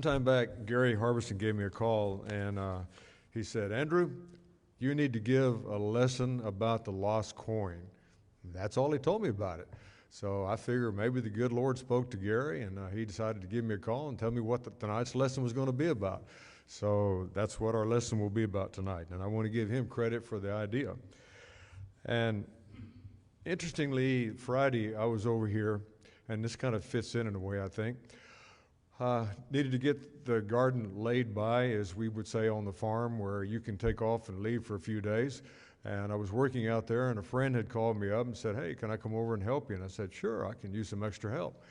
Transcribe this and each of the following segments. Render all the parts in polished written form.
Time back, Gary Harbison gave me a call, and he said, Andrew, you need to give a lesson about the lost coin. That's all he told me about it. So I figured maybe the good Lord spoke to Gary, and he decided to give me a call and tell me what tonight's lesson was going to be about. So that's what our lesson will be about tonight, and I want to give him credit for the idea. And interestingly, Friday I was over here, and this kind of fits in a way, I think. Needed to get the garden laid by, as we would say on the farm, where you can take off and leave for a few days. And I was working out there, and a friend had called me up and said, hey, can I come over and help you? And I said, sure, I can use some extra help.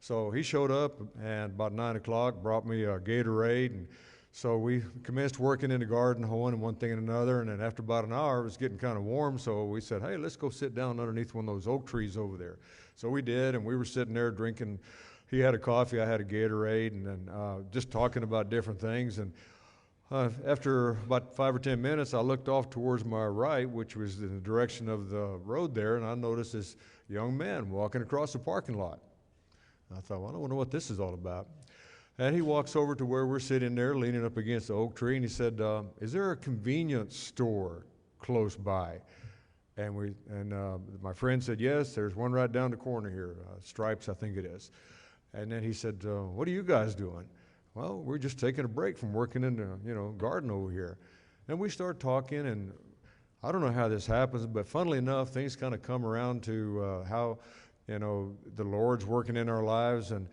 So he showed up, and about 9 o'clock brought me a Gatorade. And so we commenced working in the garden, one thing and another. And then after about an hour, it was getting kind of warm, so we said, hey, let's go sit down underneath one of those oak trees over there. So we did, and we were sitting there drinking. He had a coffee, I had a Gatorade, and then just talking about different things. And after about 5 or 10 minutes, I looked off towards my right, which was in the direction of the road there, and I noticed this young man walking across the parking lot. I thought, well, I don't know what this is all about. And he walks over to where we're sitting there, leaning up against the oak tree, and he said, is there a convenience store close by? And my friend said, yes, there's one right down the corner here, Stripes, I think it is. And then he said, what are you guys doing? Well, we're just taking a break from working in the garden over here. And we start talking, and I don't know how this happens, but funnily enough, things kind of come around to how the Lord's working in our lives. And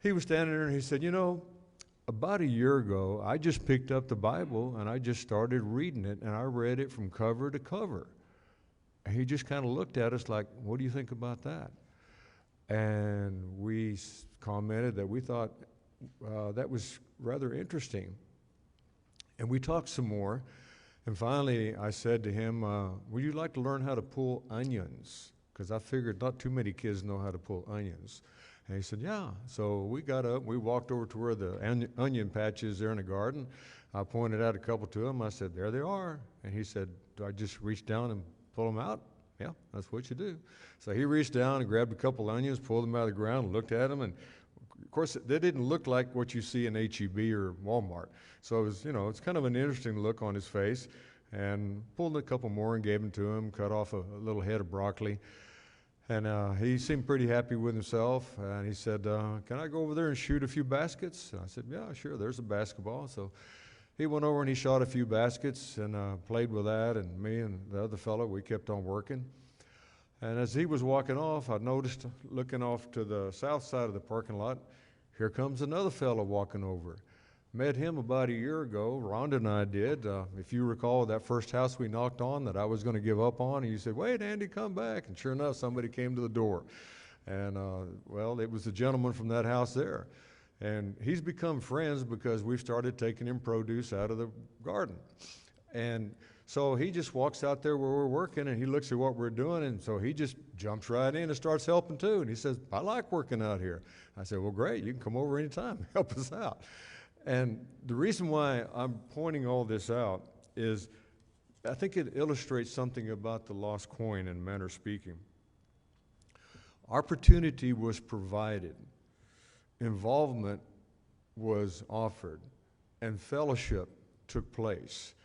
he was standing there, and he said, about a year ago, I just picked up the Bible, and I just started reading it, and I read it from cover to cover. And he just kind of looked at us like, what do you think about that? And we commented that we thought that was rather interesting. And we talked some more. And finally, I said to him, would you like to learn how to pull onions? Because I figured not too many kids know how to pull onions. And he said, yeah. So we got up, we walked over to where the onion patch is there in the garden. I pointed out a couple to him. I said, there they are. And he said, do I just reach down and pull them out? Yeah, that's what you do. So he reached down and grabbed a couple onions, pulled them out of the ground, looked at them, and of course they didn't look like what you see in H-E-B or Walmart. So it was, it's kind of an interesting look on his face, and pulled a couple more and gave them to him, cut off a little head of broccoli. And he seemed pretty happy with himself, and he said, can I go over there and shoot a few baskets? And I said, yeah, sure, there's a basketball. So he went over and he shot a few baskets and played with that, and me and the other fellow, we kept on working. And as he was walking off, I noticed, looking off to the south side of the parking lot, here comes another fellow walking over. Met him about a year ago, Rhonda and I did. If you recall, that first house we knocked on that I was going to give up on, and you said, wait, Andy, come back. And sure enough, somebody came to the door. And, well, it was the gentleman from that house there. And he's become friends because we've started taking him produce out of the garden. And so he just walks out there where we're working, and he looks at what we're doing, and so he just jumps right in and starts helping too. And he says, I like working out here. I said, well, great, you can come over anytime and help us out. And the reason why I'm pointing all this out is I think it illustrates something about the lost coin in manner of speaking. Opportunity was provided. Involvement was offered, and fellowship took place.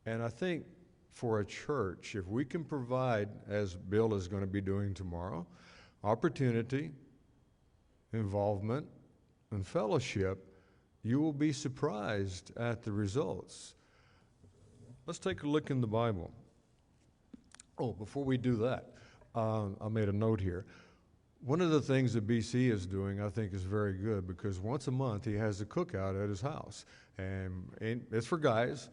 And I think for a church, if we can provide, as Bill is going to be doing tomorrow, opportunity, involvement, and fellowship, you will be surprised at the results. Let's take a look in the Bible. Oh, before we do that, I made a note here. One of the things that BC is doing, I think, is very good, because once a month he has a cookout at his house, and it's for guys.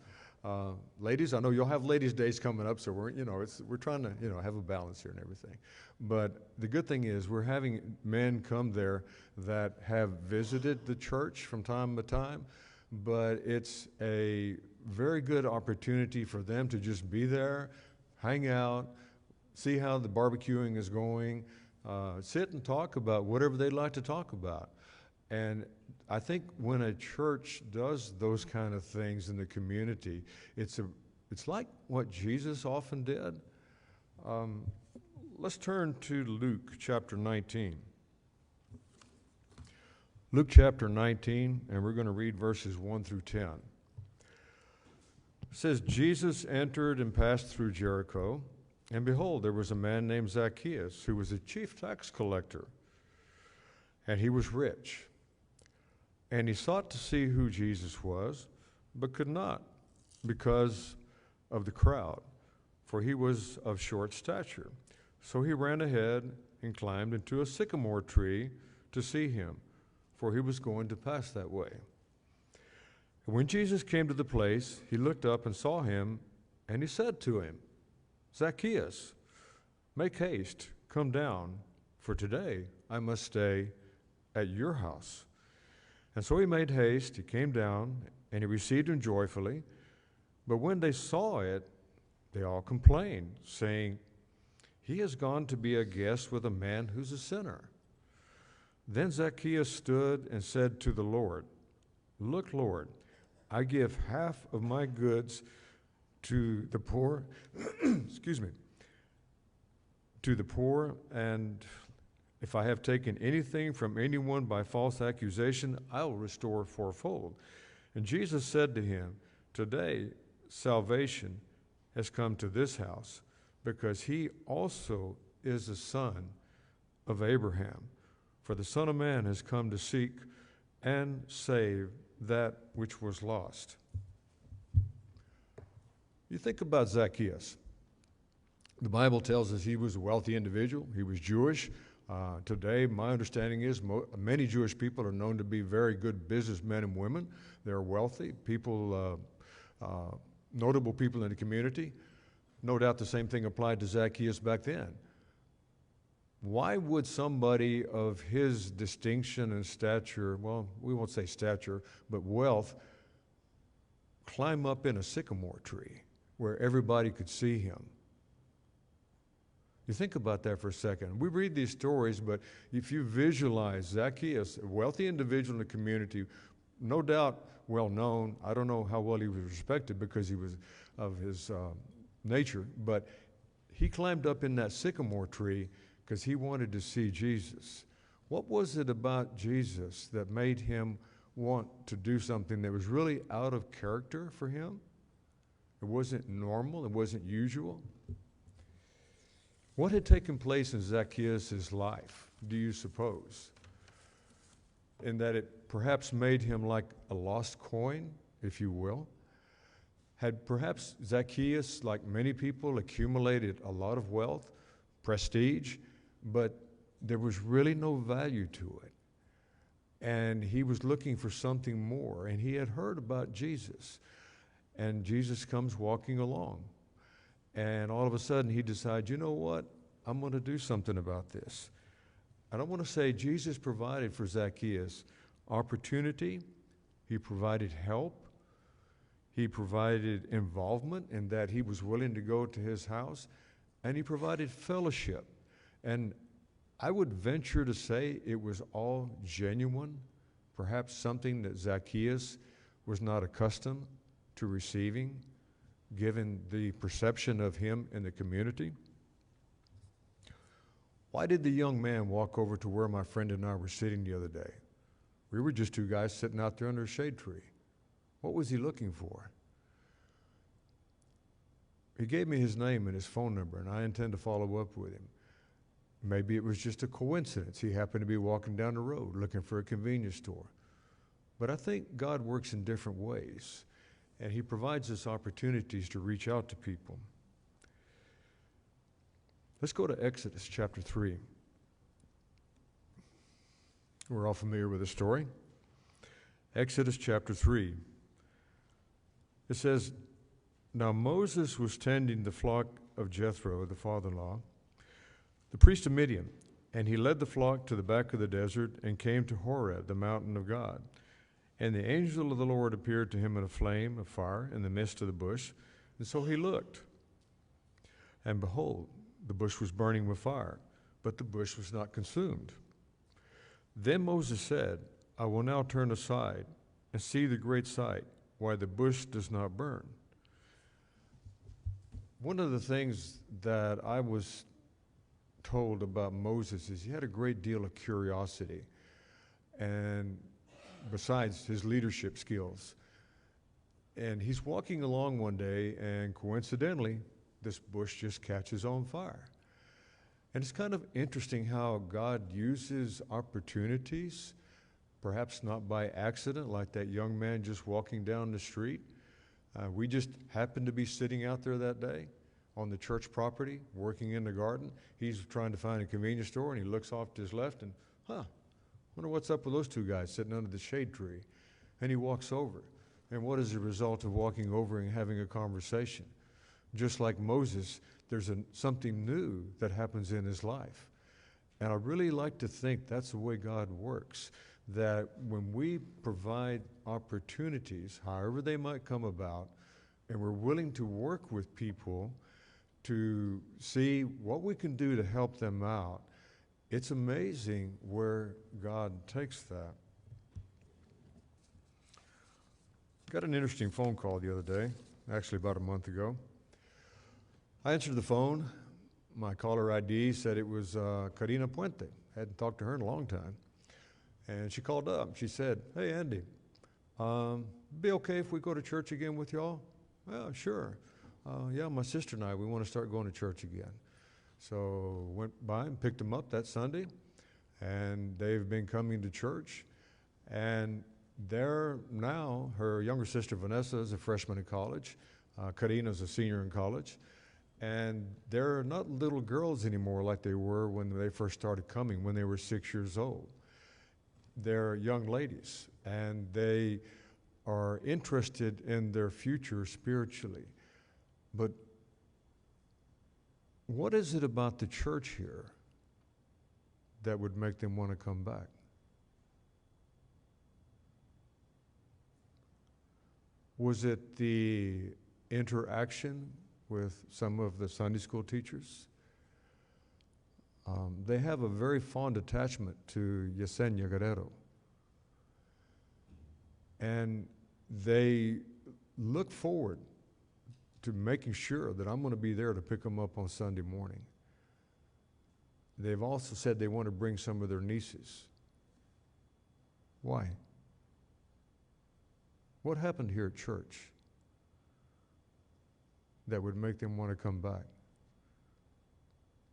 Ladies, I know you'll have ladies' days coming up, so we're trying to have a balance here and everything. But the good thing is we're having men come there that have visited the church from time to time, but it's a very good opportunity for them to just be there, hang out, see how the barbecuing is going, sit and talk about whatever they'd like to talk about. And I think when a church does those kind of things in the community, it's like what Jesus often did. Let's turn to Luke chapter 19. Luke chapter 19, and we're going to read verses 1 through 10. It says, Jesus entered and passed through Jericho, and behold, there was a man named Zacchaeus, who was a chief tax collector, and he was rich. And he sought to see who Jesus was, but could not, because of the crowd, for he was of short stature. So he ran ahead and climbed into a sycamore tree to see him, for he was going to pass that way. And when Jesus came to the place, he looked up and saw him, and he said to him, Zacchaeus, make haste, come down, for today I must stay at your house. And so he made haste, he came down, and he received him joyfully. But when they saw it, they all complained, saying, he has gone to be a guest with a man who's a sinner. Then Zacchaeus stood and said to the Lord, look, Lord, I give half of my goods to the poor, excuse me, to the poor, and if I have taken anything from anyone by false accusation, I will restore fourfold. And Jesus said to him, today salvation has come to this house, because he also is a son of Abraham. For the Son of Man has come to seek and save that which was lost. You think about Zacchaeus. The Bible tells us he was a wealthy individual. He was Jewish. Today, my understanding is many Jewish people are known to be very good businessmen and women. They're wealthy people, notable people in the community. No doubt the same thing applied to Zacchaeus back then. Why would somebody of his distinction and stature, well, we won't say stature, but wealth, climb up in a sycamore tree where everybody could see him? You think about that for a second. We read these stories, but if you visualize Zacchaeus, a wealthy individual in the community, no doubt well known. I don't know how well he was respected because he was of his nature, but he climbed up in that sycamore tree because he wanted to see Jesus. What was it about Jesus that made him want to do something that was really out of character for him? It wasn't normal, it wasn't usual. What had taken place in Zacchaeus' life, do you suppose? In that it perhaps made him like a lost coin, if you will? Had perhaps Zacchaeus, like many people, accumulated a lot of wealth, prestige, but there was really no value to it. And he was looking for something more, and he had heard about Jesus. And Jesus comes walking along. And all of a sudden he decides, you know what? I'm going to do something about this. I don't want to say Jesus provided for Zacchaeus opportunity. He provided help. He provided involvement in that he was willing to go to his house. And he provided fellowship. And I would venture to say it was all genuine, perhaps something that Zacchaeus was not accustomed to receiving, given the perception of him in the community. Why did the young man walk over to where my friend and I were sitting the other day? We were just two guys sitting out there under a shade tree. What was he looking for? He gave me his name and his phone number, and I intend to follow up with him. Maybe it was just a coincidence. He happened to be walking down the road looking for a convenience store. But I think God works in different ways. And he provides us opportunities to reach out to people. Let's go to Exodus chapter 3. We're all familiar with the story. Exodus chapter 3. It says, now Moses was tending the flock of Jethro, the father-in-law, the priest of Midian, and he led the flock to the back of the desert and came to Horeb, the mountain of God. And the angel of the Lord appeared to him in a flame of fire in the midst of the bush. And so he looked, and behold, the bush was burning with fire, but the bush was not consumed. Then Moses said, I will now turn aside and see the great sight, why the bush does not burn. One of the things that I was told about Moses is he had a great deal of curiosity. And besides his leadership skills. And he's walking along one day, and coincidentally, this bush just catches on fire. And it's kind of interesting how God uses opportunities, perhaps not by accident, like that young man just walking down the street. We just happened to be sitting out there that day on the church property, working in the garden. He's trying to find a convenience store, and he looks off to his left, and, wonder what's up with those two guys sitting under the shade tree. And he walks over. And what is the result of walking over and having a conversation? Just like Moses, there's something new that happens in his life. And I really like to think that's the way God works, that when we provide opportunities, however they might come about, and we're willing to work with people to see what we can do to help them out, it's amazing where God takes that. Got an interesting phone call the other day, actually about a month ago. I answered the phone. My caller ID said it was Karina Puente. Hadn't talked to her in a long time. And she called up. She said, "Hey, Andy, be okay if we go to church again with y'all?" "Well, sure. Yeah, my sister and I, we want to start going to church again." So went by and picked them up that Sunday, and they've been coming to church. And they're now, her younger sister Vanessa is a freshman in college. Karina's a senior in college. And they're not little girls anymore like they were when they first started coming, when they were 6 years old. They're young ladies, and they are interested in their future spiritually. But what is it about the church here that would make them want to come back? Was it the interaction with some of the Sunday school teachers? They have a very fond attachment to Yesenia Guerrero. And they look forward to making sure that I'm going to be there to pick them up on Sunday morning. They've also said they want to bring some of their nieces. Why? What happened here at church that would make them want to come back?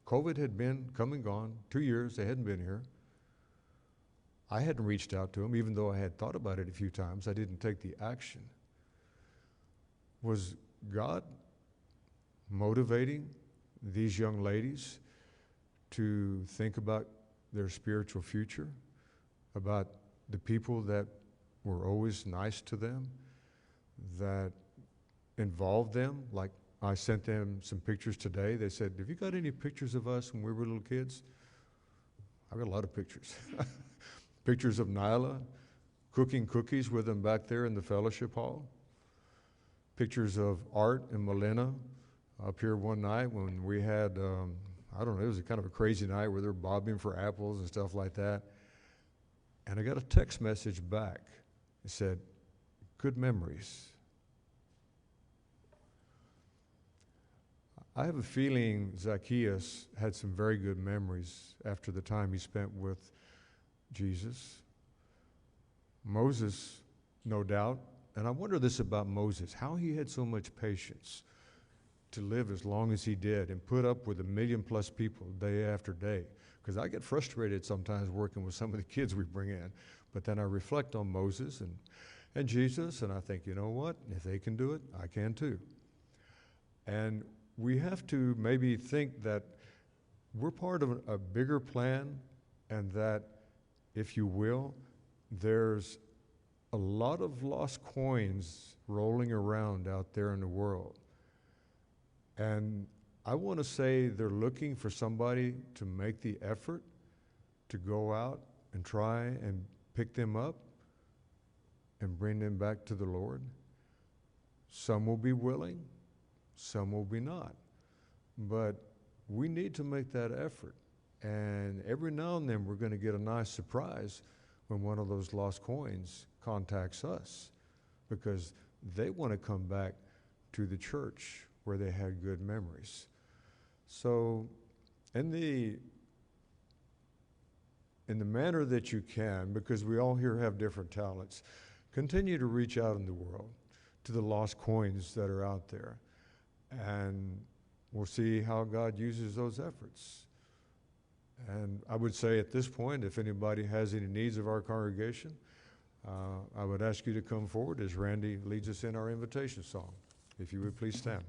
COVID had been come and gone, 2 years, they hadn't been here. I hadn't reached out to them, even though I had thought about it a few times. I didn't take the action. Was God motivating these young ladies to think about their spiritual future, about the people that were always nice to them, that involved them? Like, I sent them some pictures today. They said, "Have you got any pictures of us when we were little kids?" I've got a lot of pictures. Pictures of Nyla cooking cookies with them back there in the fellowship hall. Pictures of Art and Melina up here one night when we had, I don't know, it was kind of a crazy night where they're bobbing for apples and stuff like that. And I got a text message back. It said, "Good memories." I have a feeling Zacchaeus had some very good memories after the time he spent with Jesus. Moses, no doubt, and I wonder this about Moses, how he had so much patience to live as long as he did and put up with 1 million+ people day after day. Because I get frustrated sometimes working with some of the kids we bring in, but then I reflect on Moses and Jesus, and I think, you know what, if they can do it, I can too. And we have to maybe think that we're part of a bigger plan, and that, if you will, there's a lot of lost coins rolling around out there in the world. And I want to say they're looking for somebody to make the effort to go out and try and pick them up and bring them back to the Lord. Some will be willing, some will be not. But we need to make that effort. And every now and then we're going to get a nice surprise when one of those lost coins contacts us, because they want to come back to the church where they had good memories. So in the in the manner that you can, because we all here have different talents, continue to reach out in the world to the lost coins that are out there. And we'll see how God uses those efforts. And I would say at this point, if anybody has any needs of our congregation, I would ask you to come forward as Randy leads us in our invitation song. If you would please stand.